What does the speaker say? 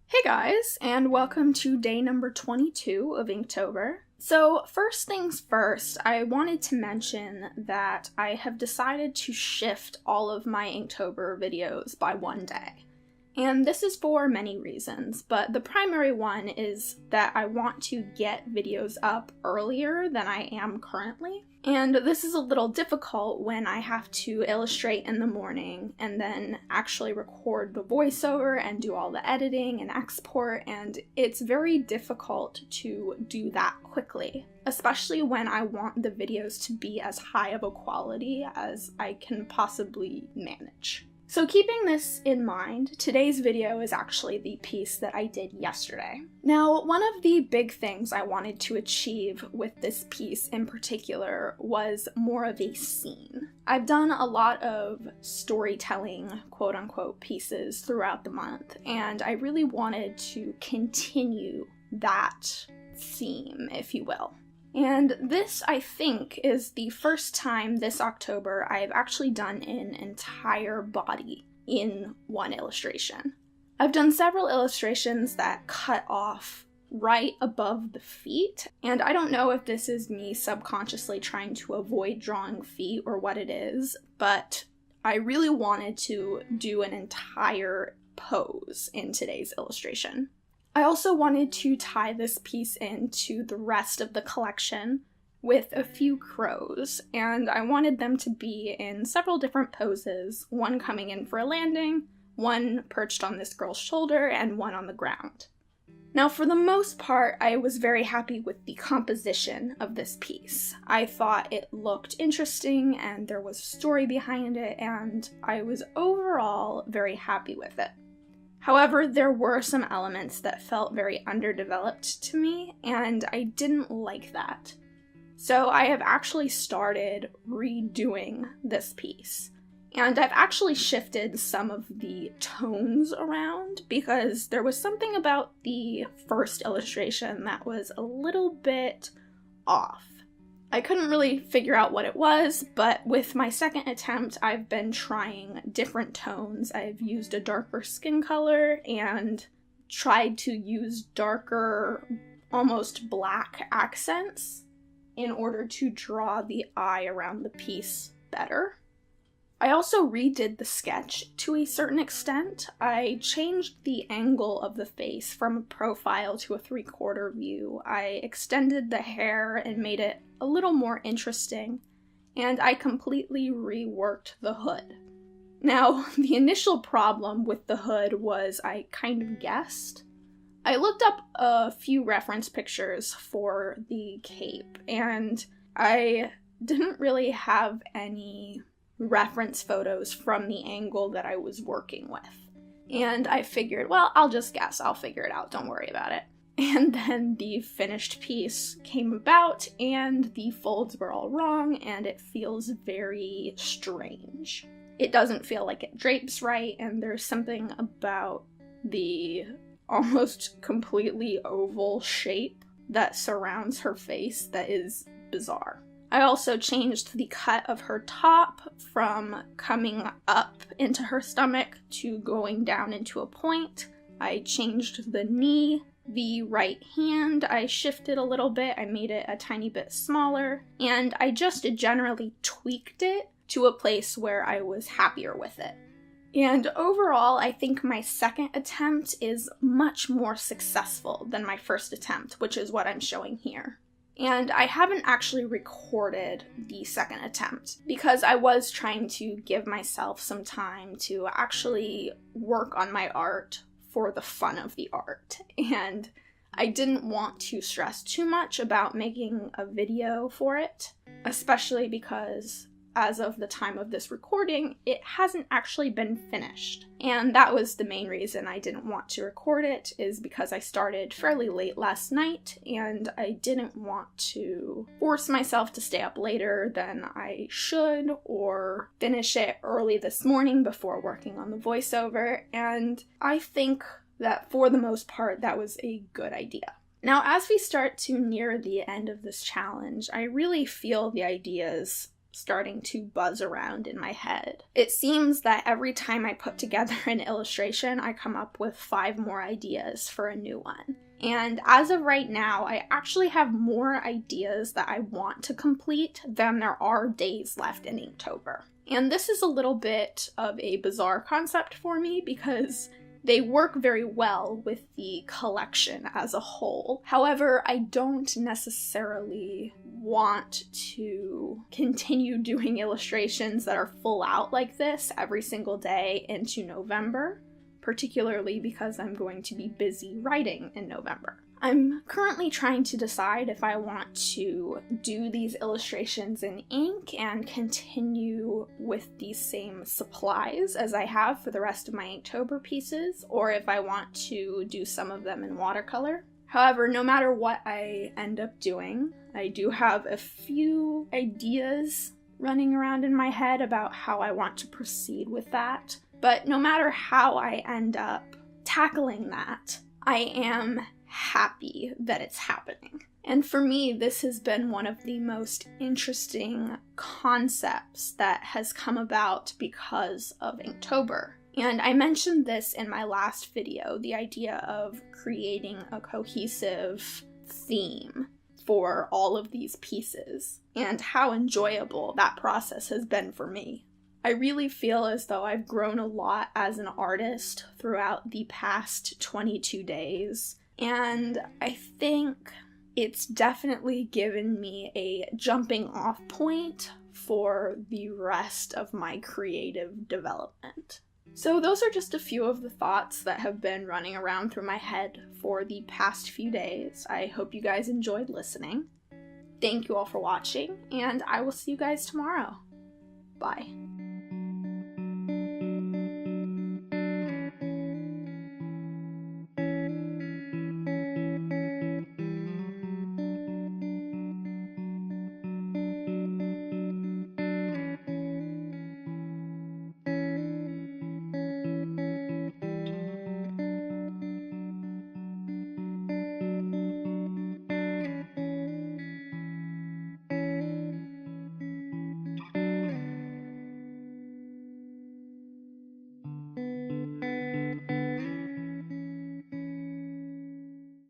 Hey guys, and welcome to day number 22 of Inktober. So first things first, I wanted to mention that I have decided to shift all of my Inktober videos by one day. And this is for many reasons, but the primary one is that I want to get videos up earlier than I am currently. And this is a little difficult when I have to illustrate in the morning and then actually record the voiceover and do all the editing and export, and it's very difficult to do that quickly, especially when I want the videos to be as high of a quality as I can possibly manage. So keeping this in mind, today's video is actually the piece that I did yesterday. Now, one of the big things I wanted to achieve with this piece in particular was more of a scene. I've done a lot of storytelling, quote-unquote, pieces throughout the month, and I really wanted to continue that theme, if you will. And this, I think, is the first time this October I've actually done an entire body in one illustration. I've done several illustrations that cut off right above the feet, and I don't know if this is me subconsciously trying to avoid drawing feet or what it is, but I really wanted to do an entire pose in today's illustration. I also wanted to tie this piece into the rest of the collection with a few crows, and I wanted them to be in several different poses, one coming in for a landing, one perched on this girl's shoulder, and one on the ground. Now, for the most part, I was very happy with the composition of this piece. I thought it looked interesting, and there was a story behind it, and I was overall very happy with it. However, there were some elements that felt very underdeveloped to me, and I didn't like that. So I have actually started redoing this piece. And I've actually shifted some of the tones around because there was something about the first illustration that was a little bit off. I couldn't really figure out what it was, but with my second attempt, I've been trying different tones. I've used a darker skin color and tried to use darker, almost black accents in order to draw the eye around the piece better. I also redid the sketch to a certain extent. I changed the angle of the face from a profile to a 3/4 view. I extended the hair and made it a little more interesting, and I completely reworked the hood. Now, the initial problem with the hood was I kind of guessed. I looked up a few reference pictures for the cape, and I didn't really have any reference photos from the angle that I was working with. And I figured, well, I'll just guess, I'll figure it out, don't worry about it. And then the finished piece came about, and the folds were all wrong, and it feels very strange. It doesn't feel like it drapes right, and there's something about the almost completely oval shape that surrounds her face that is bizarre. I also changed the cut of her top from coming up into her stomach to going down into a point. I changed the knee. The right hand I shifted a little bit. I made it a tiny bit smaller, and I just generally tweaked it to a place where I was happier with it. And overall, I think my second attempt is much more successful than my first attempt, which is what I'm showing here. And I haven't actually recorded the second attempt because I was trying to give myself some time to actually work on my art for the fun of the art. And I didn't want to stress too much about making a video for it, especially because as of the time of this recording, it hasn't actually been finished. And that was the main reason I didn't want to record it, is because I started fairly late last night, and I didn't want to force myself to stay up later than I should, or finish it early this morning before working on the voiceover, and I think that for the most part, that was a good idea. Now, as we start to near the end of this challenge, I really feel the ideas starting to buzz around in my head. It seems that every time I put together an illustration, I come up with 5 more ideas for a new one. And as of right now, I actually have more ideas that I want to complete than there are days left in Inktober. And this is a little bit of a bizarre concept for me because they work very well with the collection as a whole. However, I don't necessarily want to continue doing illustrations that are full out like this every single day into November, particularly because I'm going to be busy writing in November. I'm currently trying to decide if I want to do these illustrations in ink and continue with these same supplies as I have for the rest of my Inktober pieces, or if I want to do some of them in watercolor. However, no matter what I end up doing, I do have a few ideas running around in my head about how I want to proceed with that. But no matter how I end up tackling that, I am happy that it's happening. And for me, this has been one of the most interesting concepts that has come about because of Inktober. And I mentioned this in my last video, the idea of creating a cohesive theme for all of these pieces, and how enjoyable that process has been for me. I really feel as though I've grown a lot as an artist throughout the past 22 days, and I think it's definitely given me a jumping off point for the rest of my creative development. So those are just a few of the thoughts that have been running around through my head for the past few days. I hope you guys enjoyed listening. Thank you all for watching, and I will see you guys tomorrow. Bye.